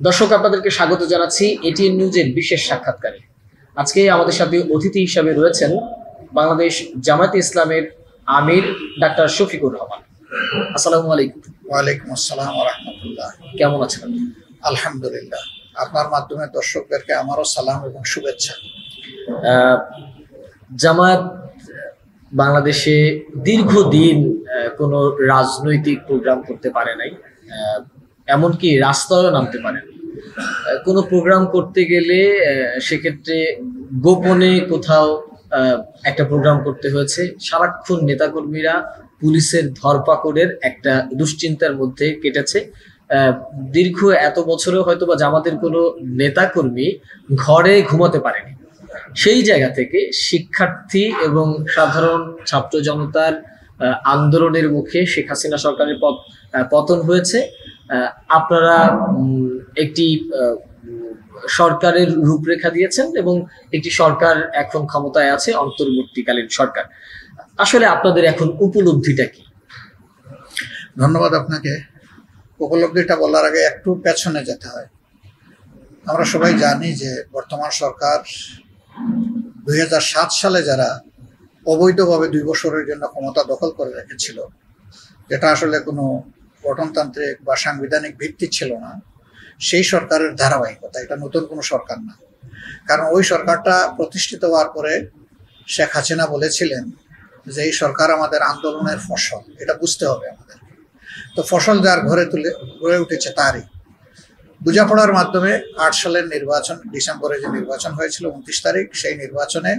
দর্শক, আপনাদেরকে স্বাগত জানাচ্ছি এটিএন নিউজের বিশেষ সাক্ষাৎকারে। আজকে আমাদের সাথে অতিথি হিসাবে রয়েছেন বাংলাদেশ জামায়াতে ইসলামের আমির ডাক্তার শফিকুর রহমান। আসসালামু আলাইকুম। ওয়ালাইকুম আসসালাম ওয়া রাহমাতুল্লাহ। কেমন আছেন আপনি? আলহামদুলিল্লাহ। আপনার মাধ্যমে দর্শকদেরকে আমারও সালাম এবং শুভেচ্ছা। জামায়াত বাংলাদেশে দীর্ঘদিন কোনো রাজনৈতিক প্রোগ্রাম করতে পারে নাই, এমনকি রাস্তায়ও নামতে পারেনি। কোনো প্রোগ্রাম করতে গেলে সেক্ষেত্রে গোপনে কোথাও একটা প্রোগ্রাম করতে হয়েছে। সারাক্ষণ নেতাকর্মীরা পুলিশের ধরপাকড়ের একটা দুশ্চিন্তার মধ্যে কেটেছে। দীর্ঘ এত বছরেও হয়তো বা জামাতের কোনো নেতাকর্মী ঘরে ঘুমাতে পারেনি। সেই জায়গা থেকে শিক্ষার্থী এবং সাধারণ ছাত্র জনতার আন্দোলনের মুখে শেখ হাসিনা সরকারের পতন হয়েছে। আপনারা একটি সরকারের রূপরেখা দিয়েছেন এবং একটি সরকার এখন ক্ষমতায় আছে, অন্তর্বর্তীকালীন সরকার। আসলে আপনাদের এখন উপলব্ধিটা কি? ধন্যবাদ আপনাকে। উপলব্ধিটা বলার আগে একটু পেছনে যেতে হয়। আমরা সবাই জানি যে বর্তমান সরকার 2007 সালে যারা অবৈধভাবে 2 বছরের জন্য ক্ষমতা দখল করে রেখেছিল, যেটা আসলে কোনো গঠনতান্ত্রিক বা সাংবিধানিক ভিত্তি ছিল না, সেই সরকারের ধারাবাহিকতা। এটা নতুন কোনো সরকার না। কারণ ওই সরকারটা প্রতিষ্ঠিত হওয়ার পরে শেখ হাসিনা বলেছিলেন যে এই সরকার আমাদের আন্দোলনের ফসল, এটা বুঝতে হবে আমাদের। তো ফসল যার গড়ে উঠেছে তারই বোঝাপড়ার মাধ্যমে 8 সালের নির্বাচন, ডিসেম্বরে যে নির্বাচন হয়েছিল 29 তারিখ, সেই নির্বাচনে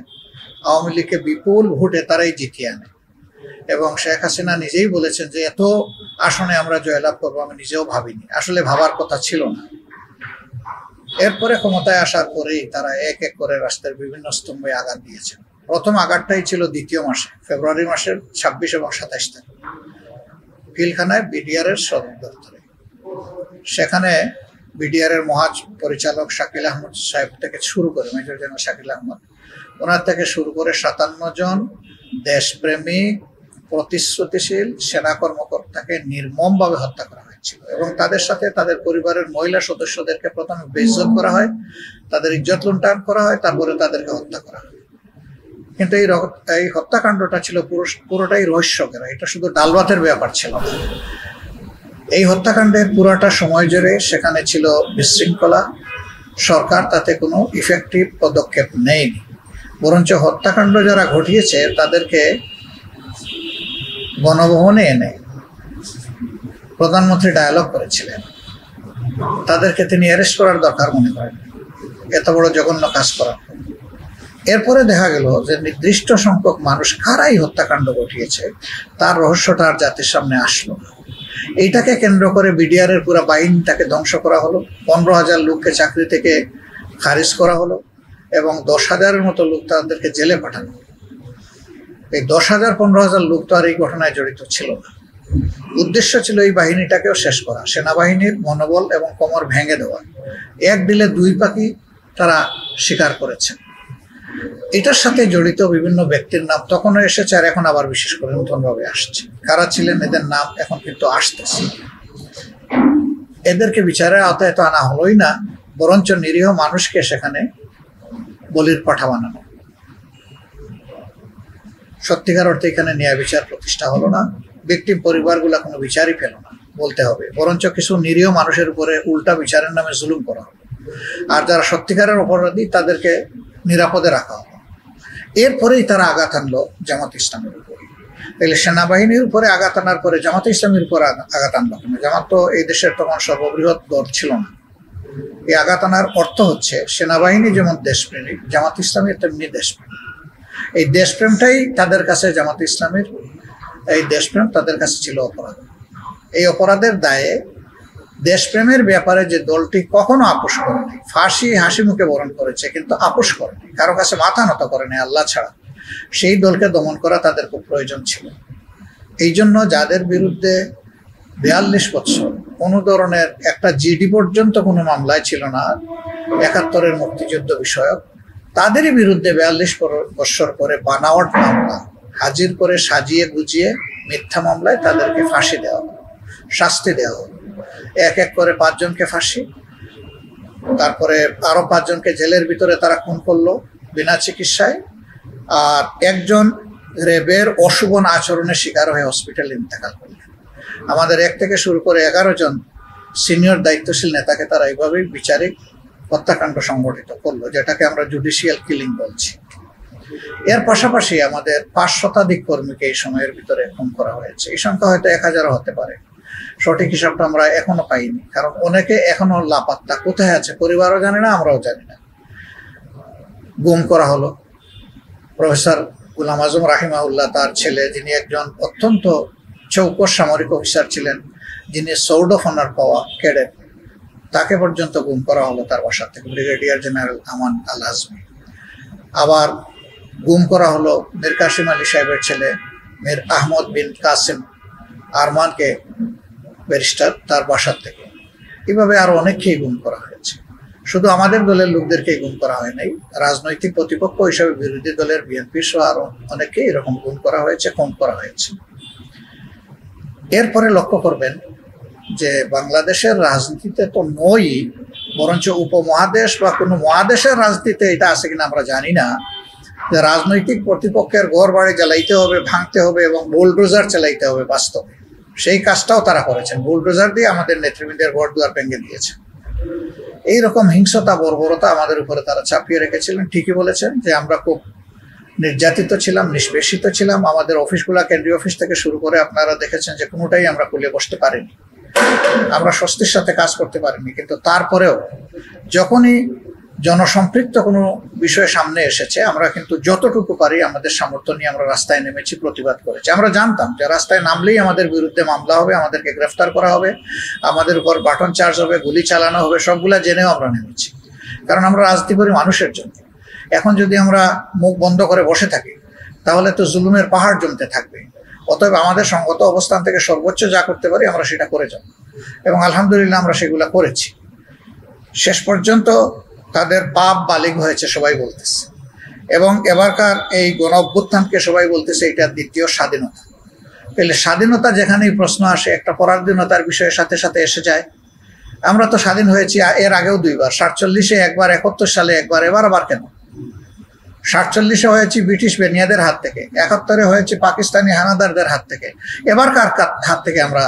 আওয়ামী লীগকে বিপুল ভোটে তারাই জিতিয়ে আনে এবং শেখ হাসিনা নিজেই বলেছেন যে এত আসনে আমরা জয়লাভ করবো আমি নিজেও ভাবিনি, আসলে ভাবার কথা ছিল না। এরপরে ক্ষমতায় আসার পরেই তারা এক এক করে রাষ্ট্রের বিভিন্ন স্তম্ভে আঘাত দিয়েছেন। প্রথম আঘাতটাই ছিল দ্বিতীয় মাসে, ফেব্রুয়ারি মাসের 26 এবং 27 তারিখ পিলখানায় বিডিআর এর সদর দপ্তরে। সেখানে বিডিআর এর মহাপরিচালক শাকিল আহমদ সাহেব থেকে শুরু করে, মেজর জেনারেল শাকিল আহমদ, ওনার থেকে শুরু করে 57 জন দেশপ্রেমিক প্রতিশ্রুতিশীল সেনা কর্মকর্তাকে নির্মমভাবে হত্যা করা হয়েছিল এবং তাদের সাথে তাদের পরিবারের মহিলা সদস্যদেরকে প্রথমে বেইজ্জত করা হয়, তাদের ইজ্জত লুণ্ঠন করা হয়, তারপরে তাদেরকে হত্যা করা হয়। কিন্তু এই হত্যাকাণ্ডটা ছিল পুরোটাই রহস্যকর। এটা শুধু ডাল ভাতের ব্যাপার ছিল না। এই হত্যাকাণ্ডের পুরাটা সময় জুড়ে সেখানে ছিল বিশৃঙ্খলা। সরকার তাতে কোনো ইফেক্টিভ পদক্ষেপ নেয়নি, বরঞ্চ হত্যাকাণ্ড যারা ঘটিয়েছে তাদেরকে গণভবনে এনে প্রধানমন্ত্রী ডায়ালগ করেছিলেন। তাদেরকে তিনি অ্যারেস্ট করার দরকার মনে করেন এত বড় জঘন্য কাজ করার। এরপরে দেখা গেল যে নির্দিষ্ট সংখ্যক মানুষ কারাই হত্যাকাণ্ড ঘটিয়েছে তার রহস্যটা আর জাতির সামনে আসলো না। এইটাকে কেন্দ্র করে বিডিআর এর পুরো বাহিনীটাকে ধ্বংস করা হলো, 15,000 লোককে চাকরি থেকে খারিজ করা হলো এবং 10,000-এর মতো লোক তাদেরকে জেলে পাঠানো। এই 10,000 15,000 লোক তো আর এই ঘটনায় জড়িত ছিল না। উদ্দেশ্য ছিল এই বাহিনীটাকেও শেষ করা, সেনাবাহিনীর মনোবল এবং কোমর ভেঙে দেওয়া। এক দিলে 2 পাখি তারা শিকার করেছেন। এটার সাথে জড়িত বিভিন্ন ব্যক্তির নাম তখনও এসেছে আর এখন আবার বিশেষ করে নতুনভাবে আসছে। কারা ছিলেন এদের নাম এখন কিন্তু আসতেছে। এদেরকে বিচারের আওতায় তো আনা হলোই না, বরঞ্চ নিরীহ মানুষকে সেখানে বলির পাঠা বানানো। সত্যিকার অর্থে এখানে ন্যায় বিচার প্রতিষ্ঠা হলো না। ব্যক্তির পরিবারগুলা কোনো বিচারই পেল না বলতে হবে, বরঞ্চ কিছু নিরীহ মানুষের উপরে উল্টা বিচারের নামে জুলুম করা হলো। আর যারা সত্যিকারের অপরাধী তাদেরকে নিরাপদে রাখা হলো। এরপরেই তারা আঘাত আনলো জামাত ইসলামের উপরে। তাহলে সেনাবাহিনীর উপরে আঘাত আনার পরে জামাত ইসলামের উপর আঘাত আনলো কেন? জামাত তো এই দেশের তখন সর্ববৃহৎ দল ছিল না। এই আঘাত আনার অর্থ হচ্ছে সেনাবাহিনী যেমন দেশপ্রেমিক, জামাত ইসলামী তেমনি দেশপ্রেমিক। এই দেশপ্রেমটাই তাদের কাছে, জামাত ইসলামের এই দেশপ্রেম তাদের কাছে ছিল অপরাধ। এই অপরাধের দায়ে দেশপ্রেমের ব্যাপারে যে দলটি কখনো আপোষ করেনি, ফাঁসি হাসি মুখে বরণ করেছে কিন্তু আপোষ করেনি, কারো কাছে মাথা নত করেনি আল্লাহ ছাড়া, সেই দলকে দমন করা তাদের খুব প্রয়োজন ছিল। এই জন্য যাদের বিরুদ্ধে 42 বছর কোনো ধরনের একটা জিডি পর্যন্ত কোনো মামলায় ছিল না, 71-এর মুক্তিযুদ্ধ বিষয়ক, তাদেরই বিরুদ্ধে 42 বছর পরে বানাওয়াট মামলা হাজির করে সাজিয়ে গুজিয়ে মিথ্যা মামলায় তাদেরকে ফাঁসি দেওয়া হলো, শাস্তি দেওয়া হলো। এক এক করে 5 জনকে ফাঁসি, তারপরে আরো 5 জনকে জেলের ভিতরে তারা খুন করলো বিনা চিকিৎসায়, আর একজন র্যাবের অশুভ আচরণের শিকার হয়ে হসপিটালে ইন্তেকাল করলেন। আমাদের 1 থেকে শুরু করে 11 জন সিনিয়র দায়িত্বশীল নেতাকে তারা এইভাবেই বিচারিক হত্যাকাণ্ড সংগঠিত করলো, যেটাকে আমরা জুডিশিয়াল কিলিং বলছি। এর পাশাপাশি আমাদের 5 শতাধিক কর্মীকে এই সময়ের ভিতরে খুন করা হয়েছে। এই সংখ্যা হয়তো 1000 হতে পারে, সঠিক হিসাবটা আমরা এখনো পাইনি, কারণ অনেকে এখনো লাপাত্তা, কোথায় আছে পরিবারও জানে না, আমরাও জানি না। গুম করা হলো প্রফেসর গুলাম আজম রাহিমাহুল্লাহ, তার ছেলে, যিনি একজন অত্যন্ত চৌকস সামরিক অফিসার ছিলেন, যিনি সোর্ড অফ অনার পাওয়া ক্যাডেট, তাকে পর্যন্ত গুম করা হলো তার বাসা থেকে, ব্রিগেডিয়ার জেনারেল আমান আল আজমি। আবার গুম করা হলো মীর কাসিম আলী সাহেবের ছেলে মীর আহমদ বিন কাসিম আরমানকে, ব্যারিস্টার, তার বাসার থেকে। এভাবে আরো অনেককেই গুম করা হয়েছে। শুধু আমাদের দলের লোকদেরকেই গুম করা হয় নাই, রাজনৈতিক প্রতিপক্ষ হিসাবে বিরোধী দলের বিএনপি সহ আরো অনেকেই এরকম গুম করা হয়েছে, খুন করা হয়েছে। এরপরে লক্ষ্য করবেন যে বাংলাদেশের রাজনীতিতে তো নয়, বরঞ্চ উপমহাদেশ বা কোনো মহাদেশের রাজনীতিতে এটা আছে কিনা আমরা জানি না, যে রাজনৈতিক প্রতিপক্ষের ঘর বাড়ি জ্বালাইতে হবে, ভাঙতে হবে এবং বুলডোজার চালাইতে হবে বাস্তবে। সেই কাজটাও তারা করেছেন, বুলডোজার দিয়ে আমাদের নেতৃবৃন্দের ঘর দুয়ার ভেঙে দিয়েছে। এইরকম হিংসতা, বর্বরতা আমাদের উপরে তারা চাপিয়ে রেখেছিলেন। ঠিকই বলেছেন যে আমরা খুব নির্যাতিত ছিলাম, নিষ্পেষিত ছিলাম। আমাদের অফিসগুলা, কেন্দ্রীয় অফিস থেকে শুরু করে আপনারা দেখেছেন যে কোনোটাই আমরা খুলে বসতে পারিনি, আমরা স্বস্তির সাথে কাজ করতে পারিনি। কিন্তু তারপরেও যখনই জনসম্পৃক্ত কোনো বিষয় সামনে এসেছে, আমরা কিন্তু যতটুকু পারি আমাদের সামর্থ্য নিয়ে আমরা রাস্তায় নেমেছি, প্রতিবাদ করেছি। আমরা জানতাম যে রাস্তায় নামলেই আমাদের বিরুদ্ধে মামলা হবে, আমাদেরকে গ্রেফতার করা হবে, আমাদের উপর বাটন চার্জ হবে, গুলি চালানো হবে, সবগুলা জেনেও আমরা নেমেছি। কারণ আমরা রাজনীতি করি মানুষের জন্য। এখন যদি আমরা মুখ বন্ধ করে বসে থাকি তাহলে তো জুলুমের পাহাড় জমতে থাকবে। অতএব আমাদের সঙ্গত অবস্থান থেকে সর্বোচ্চ যা করতে পারি আমরা সেটা করে যাব, এবং আলহামদুলিল্লাহ আমরা সেগুলা করেছি। শেষ পর্যন্ত তাদের পাপ বালিগ হয়েছে সবাই বলতেছে, এবং এবারকার এই গণ অভ্যুত্থানকে সবাই বলতেছে এটা দ্বিতীয় স্বাধীনতা। তাহলে স্বাধীনতা যেখানেই প্রশ্ন আসে, একটা পরাধীনতার বিষয়ের সাথে সাথে এসে যায়। আমরা তো স্বাধীন হয়েছি এর আগেও 2 বার, 47-এ একবার, 71 সালে একবার। এবার আবার কেন? 47-এ হয়েছি ব্রিটিশ বেনিয়াদের হাত থেকে, 71-এ হয়েছে পাকিস্তানি হানাদারদের হাত থেকে। এবার কার হাত থেকে আমরা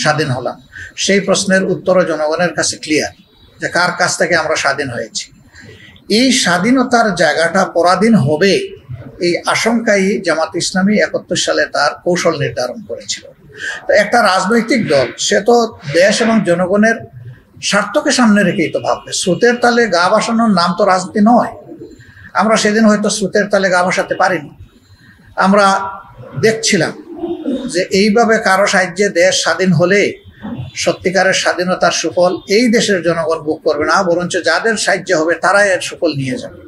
স্বাধীন হলাম? সেই প্রশ্নের উত্তরও জনগণের কাছে ক্লিয়ার, যে কার কাছ থেকে আমরা স্বাধীন হয়েছি। এই স্বাধীনতার জায়গাটা পরাধীন হবে, এই আশঙ্কাই জামাত ইসলামী 71 সালে তার কৌশল নির্ধারণ করেছিল। তো একটা রাজনৈতিক দল, সে তো দেশ এবং জনগণের স্বার্থকে সামনে রেখেই তো ভাববে। স্রোতের তালে গা ভাসানোর নাম তো রাজনীতি নয়। আমরা সেদিন হয়তো স্রোতের তালে গা ভাসাতে পারিনি। আমরা দেখছিলাম যে এইভাবে কারো সাহায্যে দেশ স্বাধীন হলে সত্যিকারের স্বাধীনতার সুফল এই দেশের জনগণ ভোগ করবে না, বরঞ্চ যাদের সাহায্য হবে তারাই এর সুফল নিয়ে যাবে,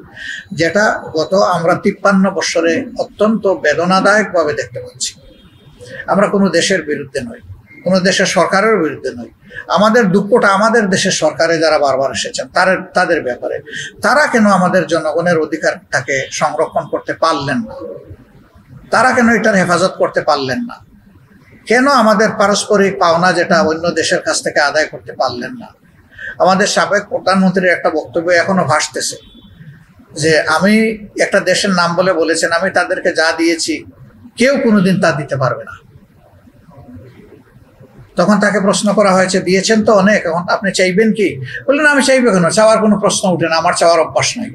যেটা গত আমরা 53 বছরে অত্যন্ত বেদনাদায়কভাবে দেখতে পাচ্ছি। আমরা কোনো দেশের বিরুদ্ধে নই, কোনো দেশের সরকারের বিরুদ্ধে নই। আমাদের দুঃখটা আমাদের দেশের সরকারে যারা বারবার এসেছেন তাদের ব্যাপারে। তারা কেন আমাদের জনগণের অধিকারটাকে সংরক্ষণ করতে পারলেন না? তারা কেন এটার হেফাজত করতে পারলেন না? কেন আমাদের পারস্পরিক পাওনা যেটা অন্য দেশের কাছ থেকে আদায় করতে পারলেন না? আমাদের সাবেক প্রধানমন্ত্রীর একটা বক্তব্য এখনো ভাসতেছে যে আমি একটা দেশের নাম বলেছেন, আমি তাদেরকে যা দিয়েছি কেউ কোনোদিন তা দিতে পারবে না। তখন তাকে প্রশ্ন করা হয়েছে, দিয়েছেন তো অনেক, এখন আপনি চাইবেন কি? বললেন আমি চাইবে কেন, চাওয়ার কোনো প্রশ্ন উঠে না, আমার চাওয়ার অভ্যাস নাই।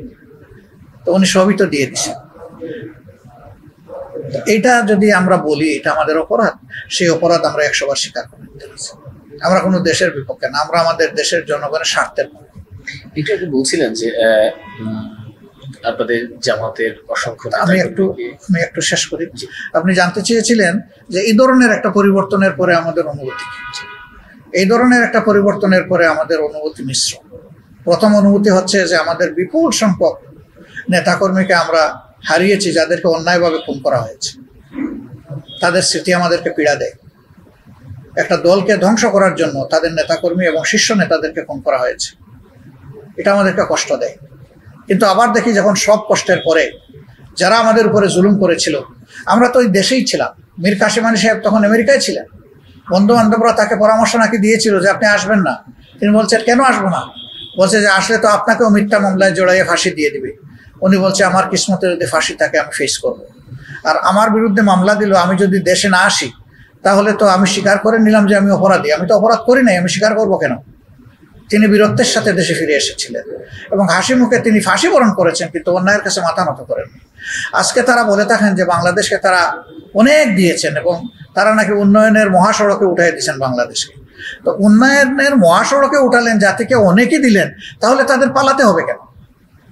তো উনি সবই তো দিয়ে দিচ্ছেন। এটা যদি আমরা বলি এটা আমাদের অপরাধ, সেই অপরাধ আমরা 100 বার স্বীকার করে নিতে হবে। আমরা কোনো দেশের বিপক্ষে না, আমরা আমাদের দেশের জনগণের স্বার্থের পক্ষে। একটু আগে বলছিলেন যে আপনাদের জামাতের অসংখ্য, আমি একটু শেষ করি। আপনি জানতে চেয়েছিলেন যে এই ধরনের একটা পরিবর্তনের পরে আমাদের অনুভূতি কি? এই ধরনের একটা পরিবর্তনের পরে আমাদের অনুভূতি মিশ্র। প্রথম অনুভূতি হচ্ছে যে আমাদের বিপুল সংখ্যক নেতাকর্মীকে আমরা হারিয়েছি, যাদেরকে অন্যায়ভাবে খুন করা হয়েছে। তাদের স্মৃতি আমাদেরকে পীড়া দেয়। একটা দলকে ধ্বংস করার জন্য তাদের নেতাকর্মী এবং শীর্ষ নেতাদেরকে খুন করা হয়েছে, এটা আমাদেরকে কষ্ট দেয়। কিন্তু আবার দেখি যখন সব কষ্টের পরে যারা আমাদের উপরে জুলুম করেছিল, আমরা তো ওই দেশেই ছিলাম। মীর কাসিম আলী সাহেব তখন আমেরিকায় ছিলেন। বন্ধু বান্ধবরা তাকে পরামর্শ নাকি দিয়েছিল যে আপনি আসবেন না। তিনি বলছেন কেন আসবো না, বলছে যে আসলে তো আপনাকেও মিথ্যা মামলায় জড়াইয়ে ফাঁসি দিয়ে দিবে। উনি বলছে আমার কিসমতে যদি ফাঁসি থাকে আমি ফেস করব, আর আমার বিরুদ্ধে মামলা দিল, আমি যদি দেশে না আসি তাহলে তো আমি স্বীকার করে নিলাম যে আমি অপরাধী। আমি তো অপরাধ করি নাই, আমি স্বীকার করবো কেন? তিনি বীরত্বের সাথে দেশে ফিরে এসেছিলেন এবং হাসি মুখে তিনি ফাঁসি বরণ করেছেন, কিন্তু অন্যায়ের কাছে মাথা নত করেননি। আজকে তারা বলে থাকেন যে বাংলাদেশকে তারা অনেক দিয়েছেন এবং তারা নাকি উন্নয়নের মহাসড়কে উঠাই দিয়েছেন বাংলাদেশকে। তো উন্নয়নের মহাসড়কে উঠালেন, জাতিকে অনেকই দিলেন, তাহলে তাদের পালাতে হবে কেন?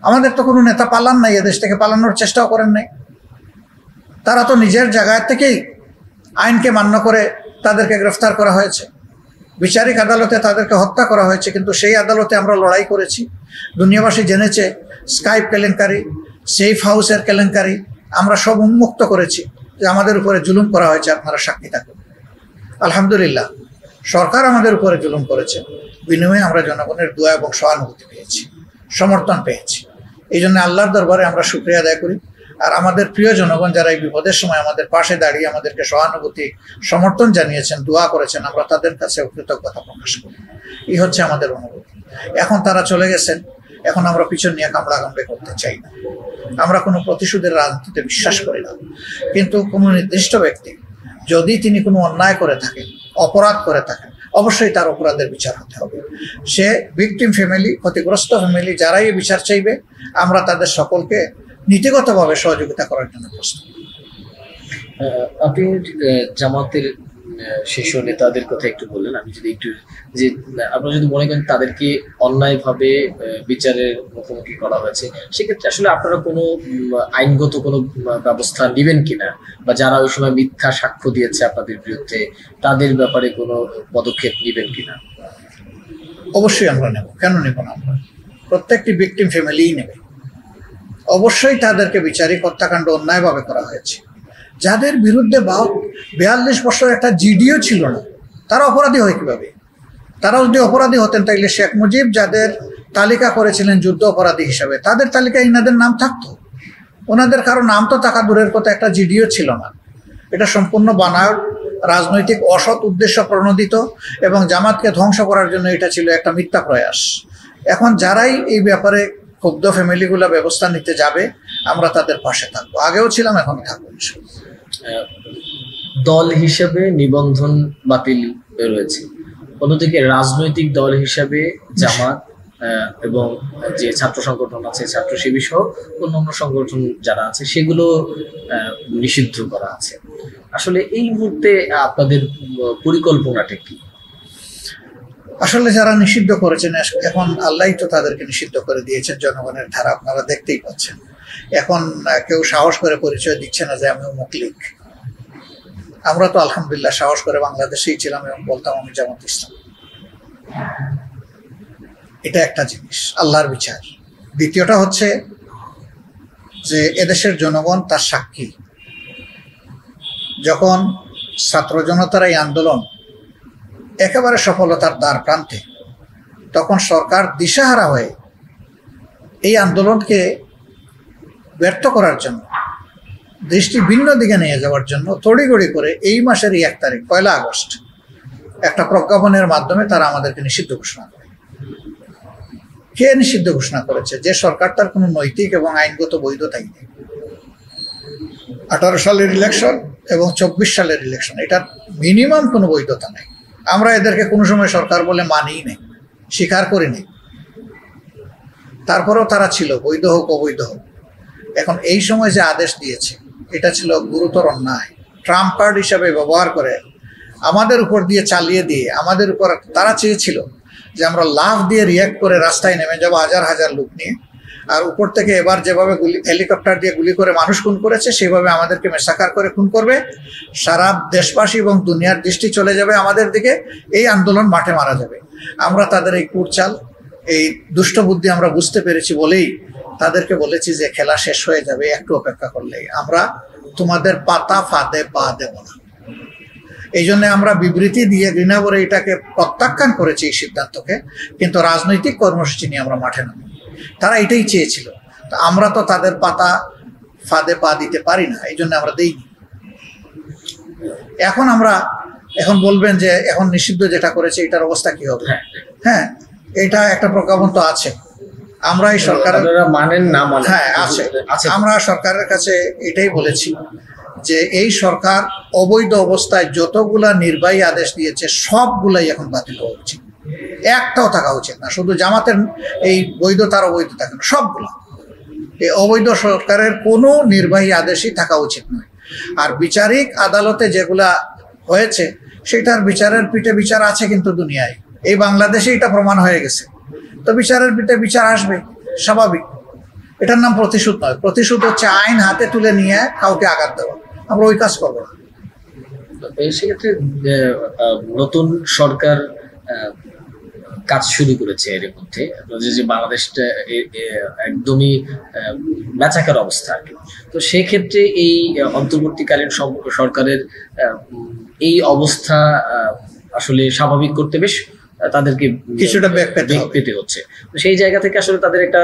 আমাদের তো কোনো নেতা পালান নাই, এদেশ থেকে পালানোর চেষ্টাও করেন নাই। তারা তো নিজের জায়গায় থেকেই আইনকে মান্য করে তাদেরকে গ্রেফতার করা হয়েছে, বিচারিক আদালতে তাদেরকে হত্যা করা হয়েছে, কিন্তু সেই আদালতে আমরা লড়াই করেছি। দুনিয়াবাসী জেনেছে স্কাইপ কেলেঙ্কারি, সেফ হাউসের কেলেঙ্কারি, আমরা সব উন্মুক্ত করেছি যে আমাদের উপরে জুলুম করা হয়েছে, আপনারা সাক্ষী থাকুন। আলহামদুলিল্লাহ, সরকার আমাদের উপরে জুলুম করেছে, বিনিময়ে আমরা জনগণের দোয়া এবং সহানুভূতি পেয়েছি, সমর্থন পেয়েছি। এই জন্য আল্লাহর দরবারে আমরা শুকরিয়া আদায় করি। আর আমাদের প্রিয় জনগণ যারা এই বিপদের সময় আমাদের পাশে দাঁড়িয়ে আমাদেরকে সহানুভূতি সমর্থন জানিয়েছেন, দোয়া করেছেন, আমরা তাদের কাছে কৃতজ্ঞতা প্রকাশ করি। এই হচ্ছে আমাদের অনুভূতি। এখন তারা চলে গেছেন, এখন আমরা পিছন নিয়ে কামড়াকামড়ি করতে চাই না। আমরা কোনো প্রতিশোধের রাজনীতিতে বিশ্বাস করি না, কিন্তু কোনো নির্দিষ্ট ব্যক্তি যদি তিনি কোনো অন্যায় করে থাকেন, অপরাধ করে থাকেন, অবশ্যই তার অপরাধের বিচার হতে হবে। সে ভিকটিম ফ্যামিলি, ক্ষতিগ্রস্ত ফ্যামিলি, যারাই বিচার চাইবে, আমরা তাদের সকলকে নীতিগতভাবে সহযোগিতা করার জন্য প্রস্তুত। আপনি জামাতের শীর্ষ নেতাদের কথা একটু বললেন, আমি যদি একটু যে আপনারা যদি মনে করেন তাদেরকে অন্যায়ভাবে বিচারের মুখোমুখি করা হয়েছে, সেক্ষেত্রে আসলে আপনারা কোনো আইনগত কোনো ব্যবস্থা নেবেন কিনা, বা যারা ওই সময় মিথ্যা সাক্ষ্য দিয়েছে আপনাদের বিরুদ্ধে তাদের ব্যাপারে কোনো পদক্ষেপ নেবেন কিনা? অবশ্যই আমরা নেব, কেন নেব না? আমরা প্রত্যেকটি ভিকটিম ফ্যামিলিই নেবে। অবশ্যই তাদেরকে বিচারিক হত্যাকাণ্ড অন্যায়ভাবে করা হয়েছে। যাদের বিরুদ্ধে 42 বছর একটা জিডিও ছিল না, তারা অপরাধী হয় কিভাবে? তারা যদি অপরাধী হতেন তাইলে শেখ মুজিব যাদের তালিকা করেছিলেন যুদ্ধ অপরাধী হিসাবে, তাদের তালিকায় ইনাদের নাম থাকতো। ওনাদের কারো নাম তো থাকা দূরের কথা, একটা জিডিও ছিল না। এটা সম্পূর্ণ বানায়ট, রাজনৈতিক অসৎ উদ্দেশ্য প্রণোদিত, এবং জামাতকে ধ্বংস করার জন্য এটা ছিল একটা মিথ্যা প্রয়াস। এখন যারাই এই ব্যাপারে ক্ষুব্ধ ফ্যামিলিগুলো ব্যবস্থা নিতে যাবে, আমরা তাদের পাশে থাকবো, আগেও ছিলাম, এখনো থাকবো। দল হিসেবে নিবন্ধন বাতিল রয়েছে, অন্যদিকে রাজনৈতিক দল হিসেবে জামাত এবং যে ছাত্র সংগঠন আছে, ছাত্র শিবির সহ অন্যান্য সংগঠন যারা আছে, সেগুলো নিষিদ্ধ করা আছে। আসলে এই মুহূর্তে আপনাদের পরিকল্পনাটা কি? আসলে যারা নিষিদ্ধ করেছেন, এখন আল্লাহই তো তাদেরকে নিষিদ্ধ করে দিয়েছেন। জনগণের ধারা আপনারা দেখতেই পাচ্ছেন। এখন কেউ সাহস করে পরিচয় দিচ্ছে না যে আমি অমুক লীগ। আমরা তো আলহামদুলিল্লাহ সাহস করে বাংলাদেশেই ছিলাম এবং বলতাম আমি জামাত ইসলাম। এটা একটা জিনিস, আল্লাহর বিচার। দ্বিতীয়টা হচ্ছে যে এদেশের জনগণ তার সাক্ষী। যখন ছাত্র জনতার এই আন্দোলন একেবারে সফলতার দ্বার প্রান্তে, তখন সরকার দিশাহারা হয়ে এই আন্দোলনকে ব্যর্থ করার জন্য, দৃষ্টি ভিন্ন দিকে নিয়ে যাওয়ার জন্য তড়িঘড়ি করে এই মাসের 1 তারিখ 1 আগস্ট একটা প্রজ্ঞাপনের মাধ্যমে তারা আমাদেরকে নিষিদ্ধ ঘোষণা করে। কে নিষিদ্ধ ঘোষণা করেছে? যে সরকারটার কোনো নৈতিক এবং আইনগত বৈধতাই নেই। 18 সালের ইলেকশন এবং 24 সালের ইলেকশন, এটার মিনিমাম কোনো বৈধতা নেই। আমরা এদেরকে কোনো সময় সরকার বলে মানিই নেই, স্বীকার করি নেই। তারপরেও তারা ছিল, বৈধ হোক অবৈধ হোক। এখন এই সময় যে আদেশ দিয়েছে, এটা ছিল গুরুতর অন্যায়। ট্রাম্প কার্ড হিসাবে ব্যবহার করে আমাদের উপর দিয়ে চালিয়ে দিয়ে, আমাদের উপর তারা চেয়েছিল যে আমরা লাফ দিয়ে রিয়াক্ট করে রাস্তায় নেমে যাবো হাজার হাজার লোক নিয়ে, আর উপর থেকে এবার যেভাবে হেলিকপ্টার দিয়ে গুলি করে মানুষ খুন করেছে, সেভাবে আমাদেরকে মেসাকার করে খুন করবে। সারা দেশবাসী এবং দুনিয়ার দৃষ্টি চলে যাবে আমাদের দিকে, এই আন্দোলন মাঠে মারা যাবে। আমরা তাদের এই কুটচাল, এই দুষ্ট বুদ্ধি আমরা বুঝতে পেরেছি বলেই তাদেরকে বলেছি যে খেলা শেষ হয়ে যাবে, একটু অপেক্ষা করলেই, আমরা তোমাদের পাতা ফাঁদে পা দেব না। এই জন্য আমরা বিবৃতি দিয়ে ঘৃণা করে এটাকে প্রত্যাখ্যান করেছি এই সিদ্ধান্তকে, কিন্তু রাজনৈতিক কর্মসূচি নিয়ে আমরা মাঠে নামি। তারা এটাই চেয়েছিল, তো আমরা তো তাদের পাতা ফাঁদে পা দিতে পারি না, এই জন্য আমরা দেইনি। এখন বলবেন যে এখন নিষিদ্ধ যেটা করেছে এটার অবস্থা কি হবে? হ্যাঁ, এটা একটা প্রজ্ঞাপন তো আছে। আমরা এই সরকারের মানেন না মানে হ্যাঁ আছে, আমরা সরকারের কাছে এটাই বলেছি যে এই সরকার অবৈধ অবস্থায় যতগুলা নির্বাহী আদেশ দিয়েছে সবগুলাই এখন বাতিল হওয়া উচিত, একটাও থাকা উচিত না। শুধু জামাতের এই বৈধতার অবৈধতা কেন, সবগুলা এই অবৈধ সরকারের কোনো নির্বাহী আদেশই থাকা উচিত নয়। আর বিচারিক আদালতে যেগুলা হয়েছে সেটার বিচারের পিঠে বিচার আছে, কিন্তু দুনিয়ায় এই বাংলাদেশে এটা প্রমাণ হয়ে গেছে, তো বিচারের পিঠে বিচার আসবে, স্বাভাবিক। এটার নাম প্রতিশোধ নয়। প্রতিশোধ হচ্ছে আইন হাতে তুলে নিয়ে কাউকে আঘাত দেওয়া। আমরা ওই কাজ করবো না। সেক্ষেত্রে নতুন সরকার কাজ শুরু করেছে এর মধ্যে, যে বাংলাদেশটা একদমই ম্যাচাকার অবস্থা আর কি। তো সেক্ষেত্রে এই অন্তর্বর্তীকালীন সরকারের এই অবস্থা আসলে স্বাভাবিক করতে বেশ তাদেরকে কিছুটা বেগ পেতে হচ্ছে। তো সেই জায়গা থেকে আসলে তাদের একটা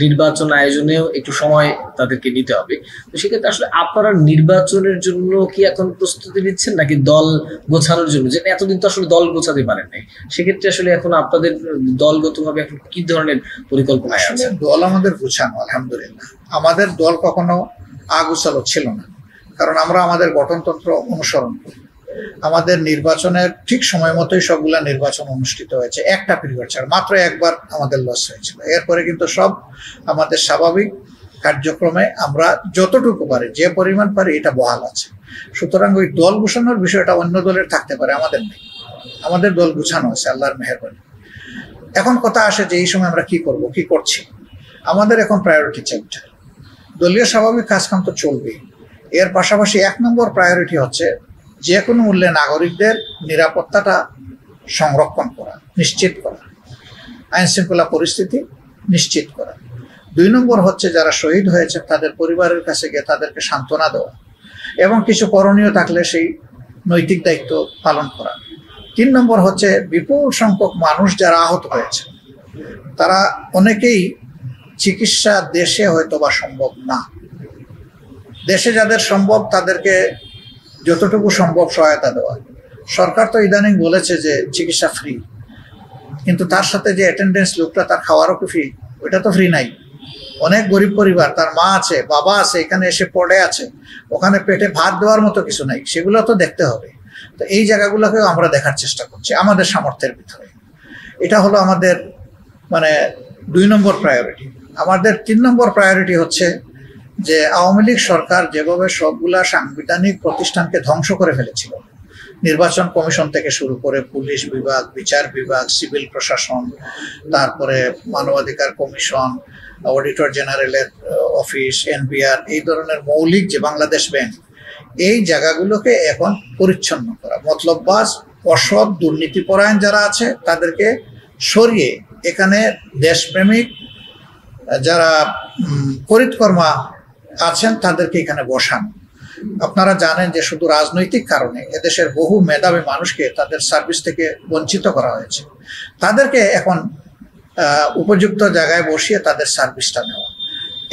নির্বাচন আয়োজনেও একটু সময় তাদেরকে নিতে হবে। তো সেক্ষেত্রে আসলে আপনারা নির্বাচনের জন্য কি এখন প্রস্তুতি নিচ্ছেন, নাকি দল গোছানোর জন্য? যে এতদিন তো আসলে দল গোছাতে পারেন নাই, সেক্ষেত্রে আসলে এখন আপনাদের দলগতভাবে এখন কি ধরনের পরিকল্পনা আছে? দল আমাদের গোছানো, আলহামদুলিল্লাহ। আমাদের দল কখনো আগোছালো ছিল না, কারণ আমরা আমাদের গঠনতন্ত্র অনুসরণ করি। আমাদের নির্বাচনের ঠিক সময় মতোই সবগুলা নির্বাচন অনুষ্ঠিত হয়েছে, একটা পিরিয়ড ছাড়া। মাত্র একবার আমাদের লস হয়েছিল, এরপরে কিন্তু সব আমাদের স্বাভাবিক কার্যক্রমে আমরা যতটুকু পারি, যে পরিমাণ পারি, এটা বহাল আছে। সুতরাং ওই দল গুছানোর বিষয়টা অন্য দলের থাকতে পারে, আমাদের নেই। আমাদের দল গুছানো আছে, আল্লাহর মেহেরবানি। এখন কথা আসে যে এই সময় আমরা কি করব, কি করছি। আমাদের এখন প্রায়োরিটি চ্যাপ্টার, দলীয় স্বাভাবিক কাজকাম তো চলবেই। এর পাশাপাশি 1 নম্বর প্রায়োরিটি হচ্ছে যে কোনো মূল্যে নাগরিকদের নিরাপত্তাটা সংরক্ষণ করা, নিশ্চিত করা, আইন শৃঙ্খলা পরিস্থিতি নিশ্চিত করা। 2 নম্বর হচ্ছে যারা শহীদ হয়েছে তাদের পরিবারের কাছে গিয়ে তাদেরকে সান্ত্বনা দেওয়া এবং কিছু করণীয় থাকলে সেই নৈতিক দায়িত্ব পালন করা। 3 নম্বর হচ্ছে বিপুল সংখ্যক মানুষ যারা আহত হয়েছে, তারা অনেকেই চিকিৎসা দেশে হয়তো বা সম্ভব না। দেশে যাদের সম্ভব তাদেরকে যতটুকু সম্ভব সহায়তা দেওয়া। সরকার তো ইদানিং বলেছে যে চিকিৎসা ফ্রি, কিন্তু তার সাথে যে অ্যাটেন্ডেন্স লোকটা, তার খাওয়ারও কি ফ্রি? ওইটা তো ফ্রি নাই। অনেক গরিব পরিবার, তার মা আছে, বাবা আছে, এখানে এসে পড়ে আছে, ওখানে পেটে ভাত দেওয়ার মতো কিছু নাই, সেগুলো তো দেখতে হবে। তো এই জায়গাগুলোকেও আমরা দেখার চেষ্টা করছি আমাদের সামর্থ্যের ভিতরে। এটা হলো আমাদের 2 নম্বর প্রায়োরিটি। আমাদের 3 নম্বর প্রায়োরিটি হচ্ছে যে আওয়ামী লীগ সরকার যেভাবে সবগুলা সাংবিধানিক প্রতিষ্ঠানকে ধ্বংস করে ফেলেছিল, নির্বাচন কমিশন থেকে শুরু করে পুলিশ বিভাগ, বিচার বিভাগ, সিভিল প্রশাসন, তারপরে মানবাধিকার কমিশন, অডিটর জেনারেলের অফিস, এনবিআর, এই ধরনের মৌলিক যে বাংলাদেশ ব্যাংক, এই জায়গাগুলোকে এখন পরিচ্ছন্ন করা, মতলববাজ, অসৎ, দুর্নীতিপরায়ণ যারা আছে তাদেরকে সরিয়ে এখানে দেশপ্রেমিক যারা করিতকর্মা আছেন তাদেরকে এখানে বসানো। আপনারা জানেন যে শুধু রাজনৈতিক কারণে এদেশের বহু মেধাবী মানুষকে তাদের সার্ভিস থেকে বঞ্চিত করা হয়েছে। তাদেরকে এখন উপযুক্ত জায়গায় বসিয়ে তাদের সার্ভিসটা নেওয়া।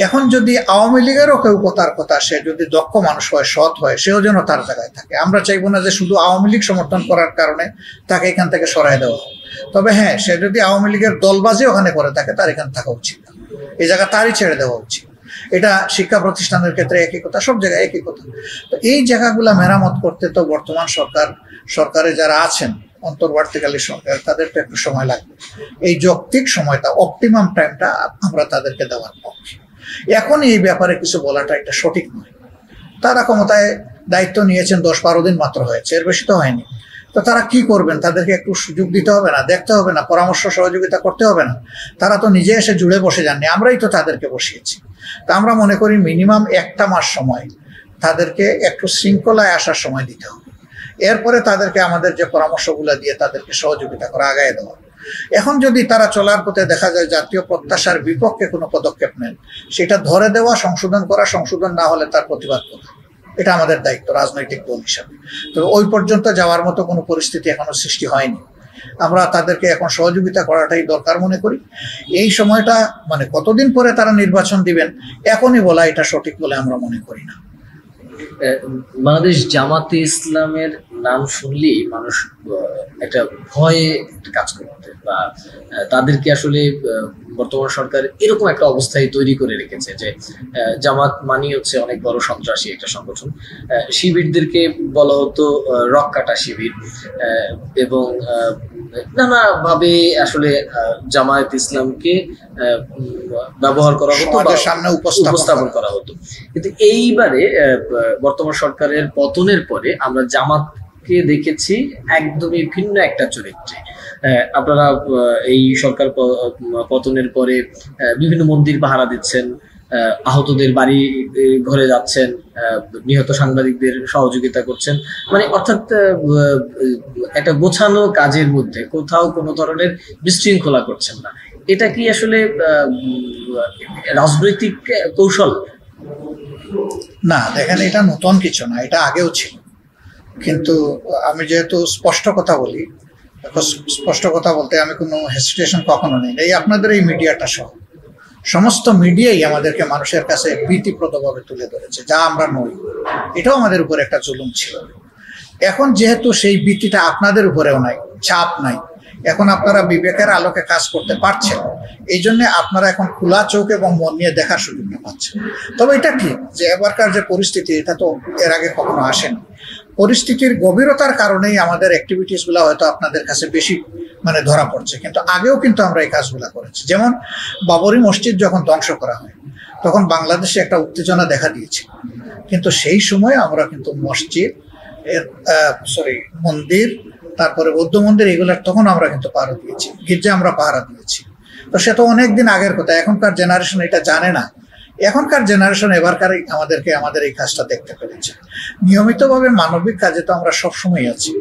এখন যদি আওয়ামী লীগেরও কেউ কথার কথা, সে যদি দক্ষ মানুষ হয়, সৎ হয়, সেও যেন তার জায়গায় থাকে। আমরা চাইবো না যে শুধু আওয়ামী লীগ সমর্থন করার কারণে তাকে এখান থেকে সরাই দেওয়া হয়। তবে হ্যাঁ, সে যদি আওয়ামী লীগের দলবাজি ওখানে করে থাকে, তার এখানে থাকা উচিত না, এই জায়গা তারই ছেড়ে দেওয়া উচিত। এটা শিক্ষা প্রতিষ্ঠানের ক্ষেত্রে একই কথা, সব জায়গায় একই কথা। তো এই জায়গাগুলা মেরামত করতে তো বর্তমান সরকারে যারা আছেন, অন্তর্বর্তীকালীন সরকার, তাদের তো একটু সময় লাগবে। এই যৌক্তিক সময়টা, অপটিমাম টাইমটা আমরা তাদেরকে দেওয়ার পক্ষে। এখন এই ব্যাপারে কিছু বলাটা এটা সঠিক নয়। তারা ক্ষমতায় দায়িত্ব নিয়েছেন 10-12 দিন মাত্র হয়েছে, এর বেশি তো হয়নি। তো তারা কি করবেন? তাদেরকে একটু সুযোগ দিতে হবে না, দেখতে হবে না, পরামর্শ সহযোগিতা করতে হবে না? তারা তো নিজে এসে জুড়ে বসে যাননি, আমরাই তো তাদেরকে বসিয়েছি। তা আমরা মনে করি মিনিমাম 1 মাস সময় তাদেরকে একটু শৃঙ্খলায় আসার সময় দিতে হবে। এরপরে তাদেরকে আমাদের যে পরামর্শগুলো দিয়ে তাদেরকে সহযোগিতা করা, আগায় দেওয়া। এখন যদি তারা চলার পথে দেখা যায় জাতীয় প্রত্যাশার বিপক্ষে কোনো পদক্ষেপ নেন, সেটা ধরে দেওয়া, সংশোধন করা, সংশোধন না হলে তার প্রতিবাদ করা, এটা আমাদের দায়িত্ব রাজনৈতিক দল হিসাবে। তো ওই পর্যন্ত যাওয়ার মতো কোনো পরিস্থিতি এখনো সৃষ্টি হয়নি। আমরা তাদেরকে এখন সহযোগিতা করাটাই দরকার মনে করি। এই সময়টা কতদিন পরে তারা নির্বাচন দিবেন এখনই বলা এটা সঠিক বলে আমরা মনে করি না। বাংলাদেশ জামাতে ইসলামের নাম শুনলেই মানুষ একটা ভয়ে কাজ করতে, বা তাদেরকে আসলে বর্তমান সরকার এরকম একটা অবস্থায় তৈরি করে রেখেছে যে জামাত মানি হচ্ছে অনেক বড় সন্ত্রাসী একটা সংগঠন। শিবিরদেরকে বলা হতো রক কাটা শিবির, এবং নানাভাবে আসলে জামায়াত ইসলামকে ব্যবহার করা হতো, সামনে উপস্থাপন করা হতো। কিন্তু এইবারে বর্তমান সরকারের পতনের পরে আমরা জামাতকে দেখেছি একদমই ভিন্ন একটা চরিত্রে। আপনারা এই সরকার পতনের পরে বিভিন্ন মন্দির পাহারা দিচ্ছেন, আহতদের বাড়ি ঘরে যাচ্ছেন, নিহত সাংবাদিকদের সহযোগিতা করছেন, মানে অর্থাৎ একটা গোছানো কাজের মধ্যে কোথাও কোনো ধরনের বিশৃঙ্খলা করছেন না। এটা কি আসলে রাজনৈতিক কৌশল? না, দেখেন, এটা নতুন কিছু না, এটা আগেও ছিল। কিন্তু আমি যেহেতু স্পষ্ট কথা বলি, স্পষ্ট কথা বলতে আমি কোনো হেসিটেশন কখনো নেই। এই আপনাদের এই মিডিয়াটা সহ সমস্ত মিডিয়াই আমাদেরকে মানুষের কাছে ভীতিপ্রদভাবে তুলে ধরেছে, যা আমরা নই। এটাও আমাদের উপর একটা জুলুম ছিল। এখন যেহেতু সেই ভীতিটা আপনাদের উপরেও নাই, চাপ নাই, এখন আপনারা বিবেকের আলোকে কাজ করতে পারছেন, এই জন্য আপনারা এখন খোলা চোখ এবং মন নিয়ে দেখার সুযোগটা পাচ্ছেন। তবে এটা ঠিক যে এবারকার যে পরিস্থিতি, এটা তো এর আগে কখনো আসেনি। পরিস্থিতির গভীরতার কারণেই আমাদের অ্যাক্টিভিটিসগুলো হয়তো আপনাদের কাছে বেশি ধরা পড়ছে, কিন্তু আগেও কিন্তু আমরা এই কাজগুলো করেছি। যেমন বাবরি মসজিদ যখন ধ্বংস করা হয়, তখন বাংলাদেশে একটা উত্তেজনা দেখা দিয়েছে, কিন্তু সেই সময় আমরা কিন্তু মসজিদ, মন্দির, তারপরে বৌদ্ধ মন্দির, এগুলার তখন আমরা কিন্তু পাহারা দিয়েছি, গির্জা আমরা পাহারা দিয়েছি। তো সে তো অনেকদিন আগের কথা। এখনকার জেনারেশন এটা জানে না। এখনকার জেনারেশন এবারকারই আমাদের এই কাজটা দেখতে পেরেছে। নিয়মিতভাবে মানবিক কাজে তো আমরা সবসময় আছি।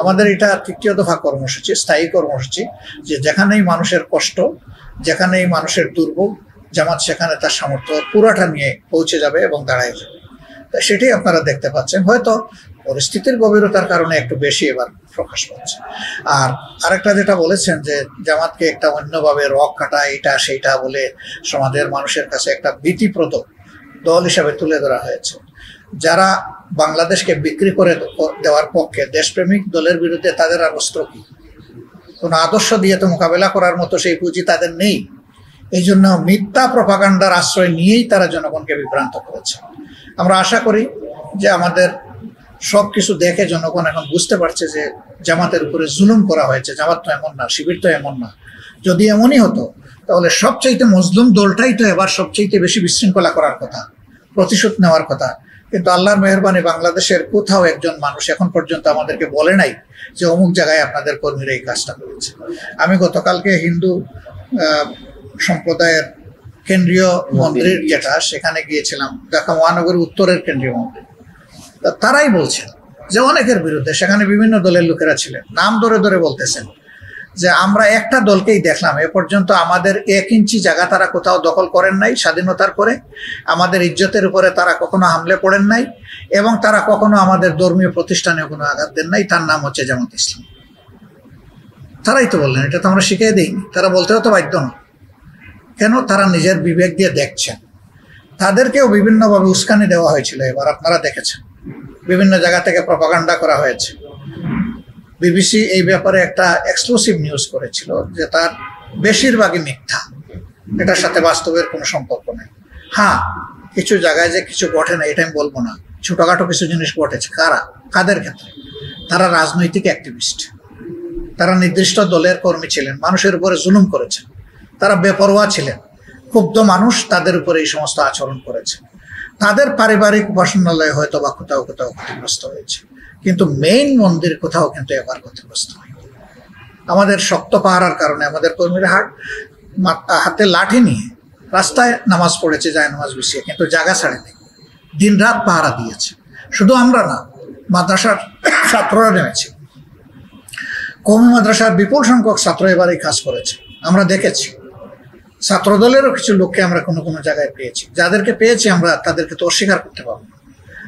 আমাদের এটা তৃতীয় দফা কর্মসূচি, স্থায়ী কর্মসূচি, যে যেখানেই মানুষের কষ্ট, যেখানেই মানুষের দুর্ভোগ, জামাত সেখানে তার সামর্থ্য পুরাটা নিয়ে পৌঁছে যাবে এবং দাঁড়ায় যাবে। তাই সেটাই আপনারা দেখতে পাচ্ছেন। হয়তো পরিস্থিতির গভীরতার কারণে একটু বেশি এবার প্রকাশ পাচ্ছে। আর আরেকটা যেটা বলেছেন যে জামাতকে একটা অন্যভাবে রক কাটা, এটা সেইটা বলে সমাজের মানুষের কাছে একটা ভীতিপ্রদ দল হিসাবে তুলে ধরা হয়েছে। যারা বাংলাদেশকে বিক্রি করে দেওয়ার পক্ষে, দেশপ্রেমিক দলের বিরুদ্ধে তাদের আর অস্ত্র কি? কোনো আদর্শ দিয়ে তো মোকাবেলা করার মতো সেই পুঁজি তাদের নেই। এই জন্য মিথ্যা প্রপাগান্ডার আশ্রয় নিয়েই তারা জনগণকে বিভ্রান্ত করেছে। আমরা আশা করি যে আমাদের সব কিছু দেখে জনগণ এখন বুঝতে পারছে যে জামাতের উপরে জুলুম করা হয়েছে। জামাত তো এমন না, শিবির তো এমন না। যদি এমনই হতো তাহলে সবচাইতে মজলুম দলটাই তো এবার সবচাইতে বেশি বিশৃঙ্খলা করার কথা, প্রতিশোধ নেওয়ার কথা। কিন্তু আল্লাহর মেহেরবানি বাংলাদেশের কোথাও একজন মানুষ এখন পর্যন্ত আমাদেরকে বলে নাই যে অমুক জায়গায় আপনাদের কর্মীরা এই কাজটা করেছে। আমি গতকালকে হিন্দু সম্প্রদায়ের কেন্দ্রীয় মন্দির যেটা, সেখানে গিয়েছিলাম, ঢাকা মহানগরীর উত্তরের কেন্দ্রীয় মন্দির। তারাই বলছেন যে অনেকের বিরুদ্ধে, সেখানে বিভিন্ন দলের লোকেরা ছিলেন, নাম ধরে ধরে বলতেছেন যে আমরা একটা দলকেই দেখলাম, এ পর্যন্ত আমাদের 1 ইঞ্চি জায়গা তারা কোথাও দখল করেন নাই স্বাধীনতার পরে, আমাদের ইজ্জতের উপরে তারা কখনো হামলে পড়েন নাই, এবং তারা কখনো আমাদের ধর্মীয় প্রতিষ্ঠানে কোনো আঘাত দেন নাই। তার নাম হচ্ছে জামাত ইসলাম। তারাই তো বললেন, এটা তো আমরা শিখিয়ে দিইনি। তারা বলতেও তো বাধ্য না। কেন? তারা নিজের বিবেক দিয়ে দেখছেন। তাদেরকেও বিভিন্নভাবে উস্কানি দেওয়া হয়েছিল। এবার আপনারা দেখেছেন বিভিন্ন জায়গা থেকে প্রপাগান্ডা করা হয়েছে। বিবিসি এই ব্যাপারে একটা এক্সক্লুসিভ নিউজ করেছিল যে তার বেশিরভাগই মিথ্যা, এটার সাথে বাস্তবের কোনো সম্পর্ক নেই। হ্যাঁ, কিছু জায়গায় যে কিছু ঘটে না এটা আমি বলবো না, ছোটখাটো কিছু জিনিস ঘটেছে। কাদের ক্ষেত্রে? তারা রাজনৈতিক অ্যাক্টিভিস্ট, তারা নির্দিষ্ট দলের কর্মী ছিলেন, মানুষের উপরে জুলুম করেছেন, তারা বেপরোয়া ছিলেন, ক্ষুব্ধ মানুষ তাদের উপরে এই সমস্ত আচরণ করেছে। তাদের পারিবারিক উপাসনালয় হয়তো বা কোথাও কোথাও ক্ষতিগ্রস্ত হয়েছে, কিন্তু মেইন মন্দির কোথাও কিন্তু এবার ক্ষতিগ্রস্ত হয়নি। আমাদের শক্ত পাহারার কারণে আমাদের কর্মীরা হাতে লাঠি নিয়ে রাস্তায় নামাজ পড়েছে, যায় নামাজ বিছিয়ে, কিন্তু জায়গা ছাড়েনি, দিন রাত পাহারা দিয়েছে। শুধু আমরা না, মাদ্রাসার ছাত্ররা নেমেছে। কওমি মাদ্রাসার বিপুল সংখ্যক ছাত্র এবার এই কাজ করেছে, আমরা দেখেছি। ছাত্রদলেরও কিছু লোককে আমরা কোনো কোনো জায়গায় পেয়েছি। যাদেরকে পেয়েছি আমরা তাদেরকে তো অস্বীকার করতে পারবো না।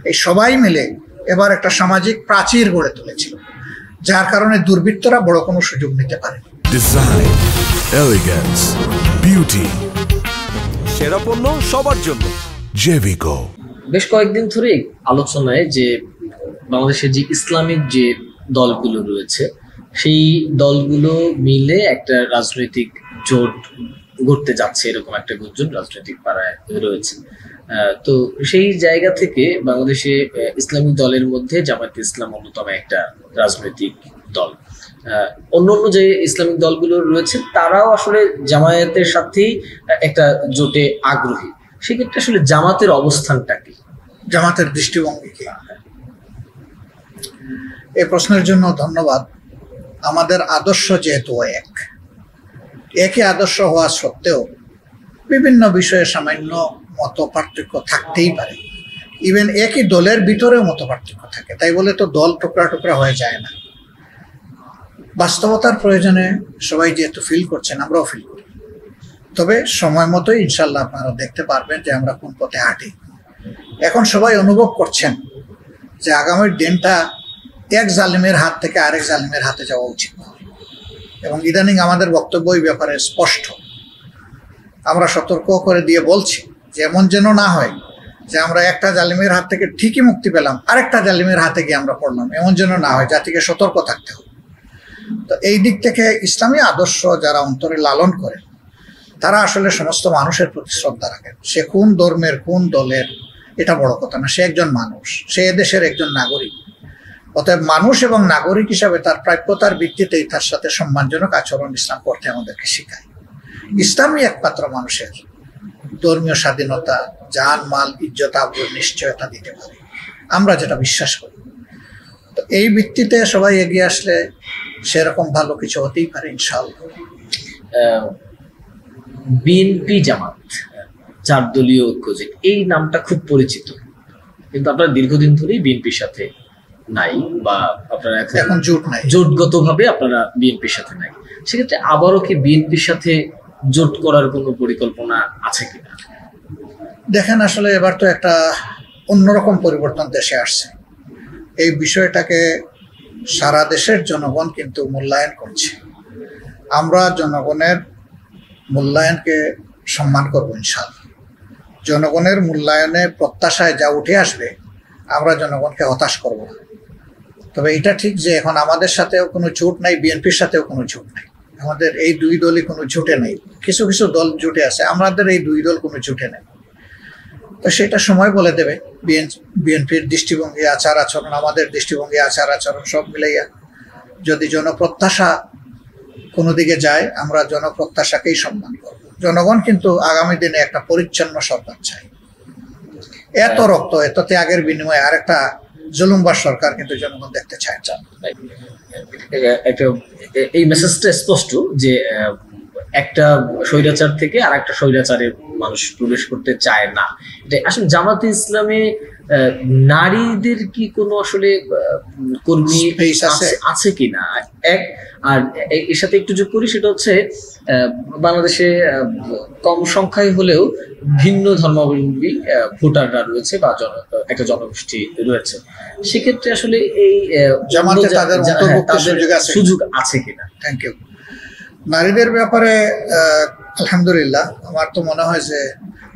এই সবাই মিলে এবার একটা সামাজিক প্রাচীর গড়ে তুলেছিল, যার কারণে দুর্বৃত্তরা বড় কোনো সুযোগ নিতে পারে। ডিজাইন, এলিগেন্স, বিউটি, সেরা পণ্য সবার জন্য জেভিকো। বেশ কয়েকদিন ধরে আলোচনায় যে বাংলাদেশের যে ইসলামিক যে দলগুলো রয়েছে সেই দলগুলো মিলে একটা রাজনৈতিক জোট গড়তে যাচ্ছে, এরকম একটা গুঞ্জন রাজনৈতিক পাড়ায় রয়েছে। তো সেই জায়গা থেকে বাংলাদেশে ইসলামিক দলের মধ্যে জামায়াতে ইসলাম অন্যতম একটা রাজনৈতিক দল। অন্যান্য যে ইসলামিক দলগুলো রয়েছে তারাও আসলে জামায়াতের সাথেই একটা জোটে আগ্রহী। সেক্ষেত্রে আসলে জামাতের অবস্থানটা কি, জামাতের দৃষ্টিভঙ্গি কি? এই প্রশ্নের জন্য ধন্যবাদ। আমাদের আদর্শ যেহেতু একই আদর্শ হওয়া সত্ত্বেও বিভিন্ন বিষয়ে সামান্য মত পার্থক্য থাকতেই পারে। ইভেন একই দলের ভিতরেও মত পার্থক্য থাকে, তাই বলে তো দল টুকরা টুকরা হয়ে যায় না। বাস্তবতার প্রয়োজনে সবাই যেহেতু ফিল করছেন, আমরাও ফিল করি। তবে সময় মতোই ইনশাল্লাহ আপনারা দেখতে পারবেন যে আমরা কোন পথে হাঁটি। এখন সবাই অনুভব করছেন যে আগামীর দিনটা এক জালিমের হাত থেকে আরেক জালিমের হাতে যাওয়া উচিত, এবং ইদানিং আমাদের বক্তব্য এই ব্যাপারে স্পষ্ট। আমরা সতর্ক করে দিয়ে বলছি যে এমন যেন না হয় যে আমরা একটা জালিমের হাত থেকে ঠিকই মুক্তি পেলাম, আরেকটা জালিমের হাতে গিয়ে আমরা পড়লাম, এমন যেন না হয়। জাতিকে সতর্ক থাকতে হবে। তো এই দিক থেকে ইসলামী আদর্শ যারা অন্তরে লালন করে তারা আসলে সমস্ত মানুষের প্রতি শ্রদ্ধা রাখেন। সে কোন ধর্মের কোন দলের এটা বড় কথা না, সে একজন মানুষ, সে দেশের একজন নাগরিক। অতএব মানুষ এবং নাগরিক হিসাবে তার প্রাপ্যতার ভিত্তিতেই তার সাথে সম্মানজনক আচরণ ইসলাম করতে আমাদেরকে শেখায়। ইসলামই একমাত্র মানুষের ধর্মীয় স্বাধীনতা, জান মাল, ইজ্জত আবরুর নিশ্চয়তা দিতে পারে, আমরা যেটা বিশ্বাস করি। তো এই ভিত্তিতে সবাই এগিয়ে আসলে সেরকম ভালো কিছু হতেই পারে ইনশাআল্লাহ। বিএনপি জামাত 4 দলীয় ঐক্য জোট, এই নামটা খুব পরিচিত, কিন্তু আপনারা দীর্ঘদিন ধরেই বিএনপির সাথে নাই, বা আপনারা এখন জোট নাই, জোটগতভাবে আপনারা বিএনপির সাথে নাই। সেক্ষেত্রে আবারও কি বিএনপির সাথে জোট করার কোনো পরিকল্পনা আছে কিনা? দেখেন, আসলে এবার তো একটা অন্যরকম পরিবর্তন দেশে আসছে। এই বিষয়টাকে সারা দেশের জনগণ কিন্তু মূল্যায়ন করছে। আমরা জনগণের মূল্যায়নকে সম্মান করব ইনশাআল্লাহ। জনগণের মূল্যায়নে প্রত্যাশায় যা উঠে আসবে আমরা জনগণকে হতাশ করব না। তবে এটা ঠিক যে এখন আমাদের সাথেও কোনো জোট নাই, বিএনপির সাথেও কোনো জোট নাই। আমাদের এই দুই দলই কোনো জোটে নেই। কিছু কিছু দল জোটে আছে, আমাদের এই দুই দল কোনো জোটে নেই। তো সেটা সময় বলে দেবে। বিএনপির দৃষ্টিভঙ্গি, আচার আচরণ, আমাদের দৃষ্টিভঙ্গি, আচার আচরণ সব মিলাইয়া যদি জনপ্রত্যাশা কোনো দিকে যায়, আমরা জনপ্রত্যাশাকেই সম্মান করব। জনগণ কিন্তু আগামী দিনে একটা পরিচ্ছন্ন সরকার চাই। এত রক্ত, এত ত্যাগের বিনিময়ে আরেকটা জুলুমবাজ সরকার কিন্তু জনগণ দেখতে চায়। একটা এই মেসেজটা স্পষ্ট যে একটা স্বৈরাচার থেকে আর একটা স্বৈরাচারে মানুষ প্রবেশ করতে চায় না। এটা আসলে জামাতে ইসলামে নারীদের কি কোনো আসলে কর্মী আছে কিনা এক, আর এর সাথে একটু যোগ করি, সেটা হচ্ছে বাংলাদেশে কম সংখ্যায় হলেও ভিন্ন ধর্মাবলম্বী ভোটাররা রয়েছে বা একটা জনগোষ্ঠী রয়েছে। সেক্ষেত্রে আসলে এই সুযোগ আছে কিনা? Thank you. নারীদের ব্যাপারে আলহামদুলিল্লাহ আমার তো মনে হয় যে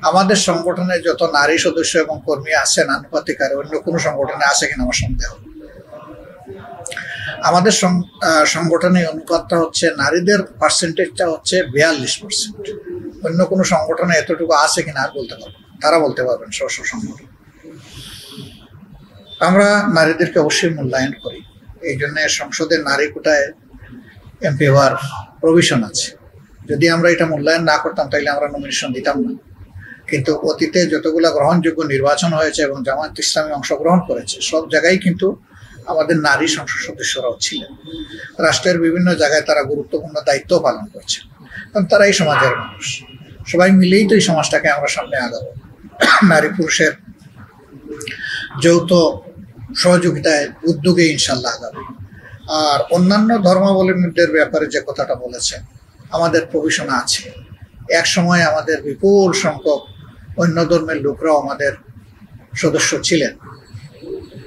আমাদের সংগঠনে যত নারী সদস্য এবং কর্মী আছেন আনুপাতিক আর অন্য কোনো সংগঠনে আছে কিনা আমার সন্দেহ। আমাদের সংগঠনের অনুপাতটা হচ্ছে, নারীদের পার্সেন্টেজটা হচ্ছে 42%। অন্য কোনো সংগঠনে এতটুকু আছে কিনা আর বলতে পারবো, তারা বলতে পারবেন স্ব সংগঠন। আমরা নারীদেরকে অবশ্যই মূল্যায়ন করি, এই জন্য সংসদের নারী কোটায় এমপি হওয়ার প্রভিশন আছে। যদি আমরা এটা মূল্যায়ন না করতাম তাহলে আমরা নমিনেশন দিতাম না। কিন্তু অতীতে যতগুলো গ্রহণযোগ্য নির্বাচন হয়েছে এবং জামায়াত ইসলামী অংশগ্রহণ করেছে সব জায়গায় কিন্তু আমাদের নারী সংসদ সদস্যরাও ছিলেন। রাষ্ট্রের বিভিন্ন জায়গায় তারা গুরুত্বপূর্ণ দায়িত্ব পালন করছে, কারণ তারা এই সমাজের মানুষ। সবাই মিলেই তো এই সমাজটাকে আমরা সামনে আগাবো। নারী পুরুষের যৌথ সহযোগিতায় উদ্যোগে ইনশাল্লাহ আগাবে। আর অন্যান্য ধর্মাবলম্বীদের ব্যাপারে যে কথাটা বলেছেন, আমাদের প্রভিশন আছে। এক সময় আমাদের বিপুল সংখ্যক অন্য ধর্মের লোকরাও আমাদের সদস্য ছিলেন,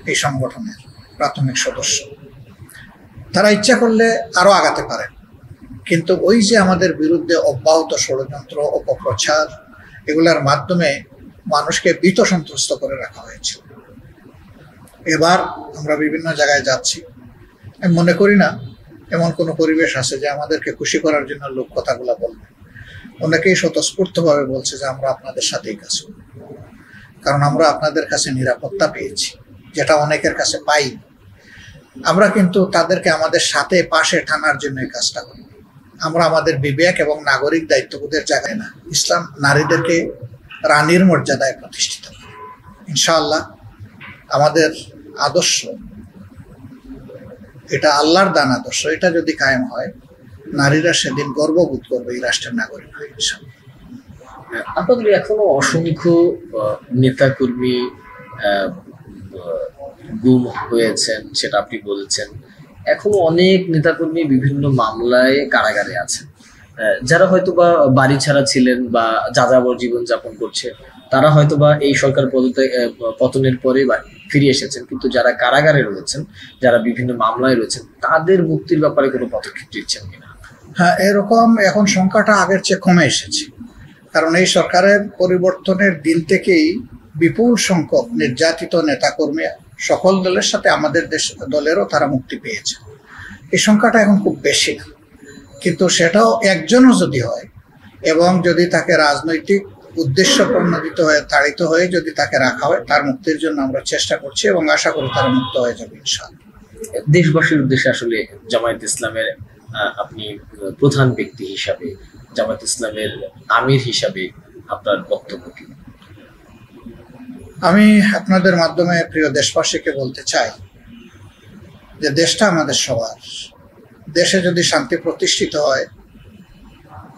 এই সংগঠনের প্রাথমিক সদস্য। তারা ইচ্ছা করলে আরো আগাতে পারেন, কিন্তু ওই যে আমাদের বিরুদ্ধে অব্যাহত ষড়যন্ত্র, অপপ্রচার, এগুলার মাধ্যমে মানুষকে ভীত সন্ত্রস্ত করে রাখা হয়েছিল। এবার আমরা বিভিন্ন জায়গায় যাচ্ছি, আমি মনে করি না এমন কোনো পরিবেশ আছে যে আমাদেরকে খুশি করার জন্য লোক কথাগুলো বলবে। অনেকেই স্বতঃস্ফূর্তভাবে বলছে যে আমরা আপনাদের সাথেই কাজ করব, কারণ আমরা আপনাদের কাছে নিরাপত্তা পেয়েছি, যেটা অনেকের কাছে পাই। আমরা কিন্তু তাদেরকে আমাদের সাথে পাশে টানার জন্য এই কাজটা করি। আমরা আমাদের বিবেক এবং নাগরিক দায়িত্ববোধের জায়গায় না, ইসলাম নারীদেরকে রানীর মর্যাদায় প্রতিষ্ঠিত করে। ইনশাআল্লাহ আমাদের আদর্শ, এটা আল্লাহর দান আদর্শ, এটা যদি কায়েম হয়, নারীরা সেদিন গর্ববোধ করবে এই রাষ্ট্রের নাগরিক হয়ে। ইনশাআল্লাহ। আপনাদের এখনো অসংখ্য নেতাকর্মী গুম হয়েছেন, সেটা আপনি বলেছেন। এখনো অনেক নেতাকর্মী বিভিন্ন মামলায় কারাগারে আছেন, যারা হয়তোবা বাড়ি ছাড়া ছিলেন বা যাযাবর জীবনযাপন করছে, তারা হয়তোবা এই সরকার পতনের পরে ফিরে এসেছেন। কিন্তু যারা কারাগারে রয়েছেন, যারা বিভিন্ন মামলায় রয়েছেন, তাদের মুক্তির ব্যাপারে কোনো পদক্ষেপ নিচ্ছেন কিনা? হ্যাঁ, এরকম এখন সংখ্যাটা আগের চেয়ে কমে এসেছে, কারণ এই সরকারের পরিবর্তনের দিন থেকেই বিপুল সংখ্যক নির্যাতিত নেতাকর্মী সকল দলের সাথে আমাদের দলেরও তারা মুক্তি পেয়েছে। এই সংখ্যাটা এখন খুব বেশি না, কিন্তু সেটাও একজনও যদি হয় এবং যদি তাকে রাজনৈতিক উদ্দেশ্য প্রণোদিত হয়ে তাড়িত হয়ে যদি তাকে রাখা হয়, তার মুক্তির জন্য আমরা চেষ্টা করছি এবং আশা করি তারা মুক্ত হয়ে যাবে ইনশাআল্লাহ। দেশবাসীর উদ্দেশ্যে আসলে জামায়াত ইসলামের আপনি প্রধান ব্যক্তি হিসাবে, জামায়াত ইসলামের আমির হিসাবে আপনার বক্তব্য কি? আমি আপনাদের মাধ্যমে প্রিয় দেশবাসীকে বলতে চাই যে দেশটা আমাদের সবার। দেশে যদি শান্তি প্রতিষ্ঠিত হয়,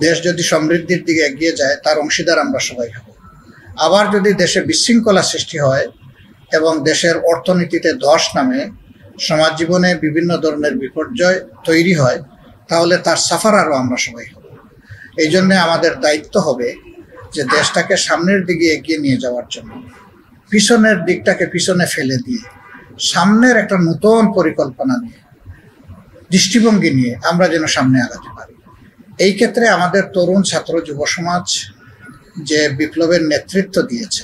দেশ যদি সমৃদ্ধির দিকে এগিয়ে যায়, তার অংশীদার আমরা সবাই হব। আবার যদি দেশে বিশৃঙ্খলা সৃষ্টি হয় এবং দেশের অর্থনীতিতে ধস নামে, সমাজ জীবনে বিভিন্ন ধরনের বিপর্যয় তৈরি হয়, তাহলে তার সাফারারও আমরা সবাই হব। এই জন্যে আমাদের দায়িত্ব হবে যে দেশটাকে সামনের দিকে এগিয়ে নিয়ে যাওয়ার জন্য পিছনের দিকটাকে পিছনে ফেলে দিয়ে সামনের একটা নতুন পরিকল্পনা নিয়ে, দৃষ্টিভঙ্গি নিয়ে আমরা যেন সামনে আগাতে পারি। এই ক্ষেত্রে আমাদের তরুণ ছাত্র যুব সমাজ যে বিপ্লবের নেতৃত্ব দিয়েছে,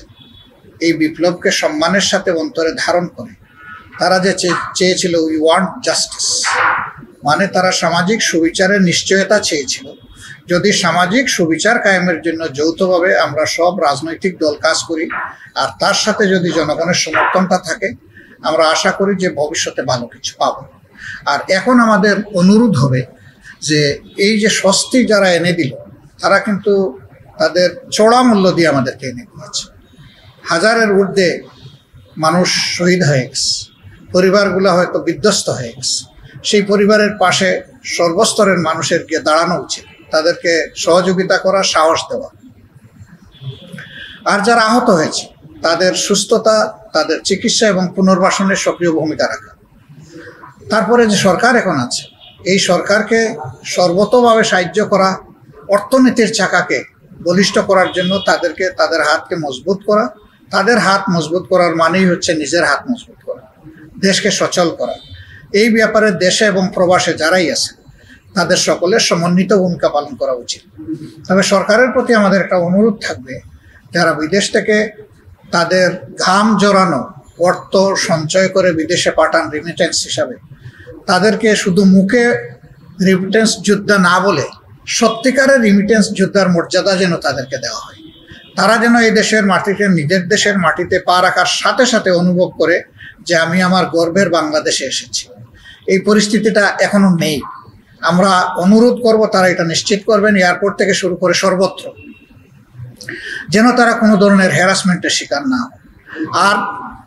এই বিপ্লবকে সম্মানের সাথে অন্তরে ধারণ করে তারা যে চেয়েছিল উই ওয়ান্ট জাস্টিস, মানে তারা সামাজিক সুবিচারের নিশ্চয়তা চেয়েছিল। যদি সামাজিক সুবিচার কায়েমের জন্য যৌথভাবে আমরা সব রাজনৈতিক দল কাজ করি আর তার সাথে যদি জনগণের সমর্থনটা থাকে, আমরা আশা করি যে ভবিষ্যতে ভালো কিছু পাব। আর এখন আমাদের অনুরোধ হবে যে এই যে স্বস্তি যারা এনে দিল, তারা কিন্তু তাদের চড়া মূল্য দিয়ে আমাদেরকে এনে দিয়েছে। হাজারের ঊর্ধ্বে মানুষ শহীদ হয়ে গেছে, পরিবারগুলো হয়তো বিধ্বস্ত হয়ে গেছে। সেই পরিবারের পাশে সর্বস্তরের মানুষের গিয়ে দাঁড়ানো উচিত, তাদেরকে সহযোগিতা করা, সাহস দেওয়া। আর যারা আহত হয়েছে তাদের সুস্থতা, তাদের চিকিৎসা এবং পুনর্বাসনে সক্রিয় ভূমিকা রাখা। তারপরে যে সরকার এখন আছে, এই সরকারকে সর্বতোভাবে সাহায্য করা, অর্থনীতির চাকাকে বলিষ্ঠ করার জন্য তাদেরকে, তাদের হাতকে মজবুত করা। তাদের হাত মজবুত করার মানেই হচ্ছে নিজের হাত মজবুত করা, দেশকে সচল করা। এই ব্যাপারে দেশে এবং প্রবাসে যারাই আছে তাদের সকলের সমন্বিত ভূমিকা পালন করা উচিত। তবে সরকারের প্রতি আমাদের একটা অনুরোধ থাকবে, যারা বিদেশ থেকে তাদের ঘাম জড়ানো অর্থ সঞ্চয় করে বিদেশে পাঠান রিমিটেন্স হিসাবে, তাদেরকে শুধু মুখে রিমিটেন্স যোদ্ধা না বলে সত্যিকারের রিমিটেন্স যোদ্ধার মর্যাদা যেন তাদেরকে দেওয়া হয়। তারা যেন এই দেশের মাটিতে, নিজের দেশের মাটিতে পা রাখার সাথে সাথে অনুভব করে যে আমি আমার গর্বের বাংলাদেশে এসেছি। এই পরিস্থিতিটা এখনো নেই। আমরা অনুরোধ করব তারা এটা নিশ্চিত করবেন, এয়ারপোর্ট থেকে শুরু করে সর্বত্র, যেন তারা কোনো ধরনের হ্যারাসমেন্টের শিকার না হয়। আর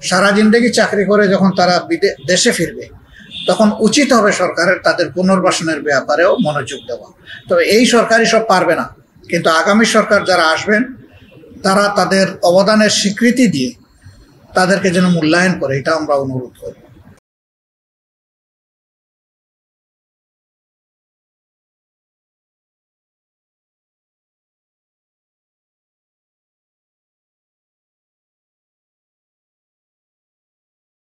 সারা জিন্দেগি চাকরি করে যখন তারা দেশে ফিরবে, তখন উচিত হবে সরকারের তাদের পুনর্বাসনের ব্যাপারেও মনোযোগ দেওয়া। তবে এই সরকারই সব পারবে না, কিন্তু আগামী সরকার যারা আসবেন তারা তাদের অবদানের স্বীকৃতি দিয়ে তাদেরকে যেন মূল্যায়ন করে, এটা আমরা অনুরোধ করি।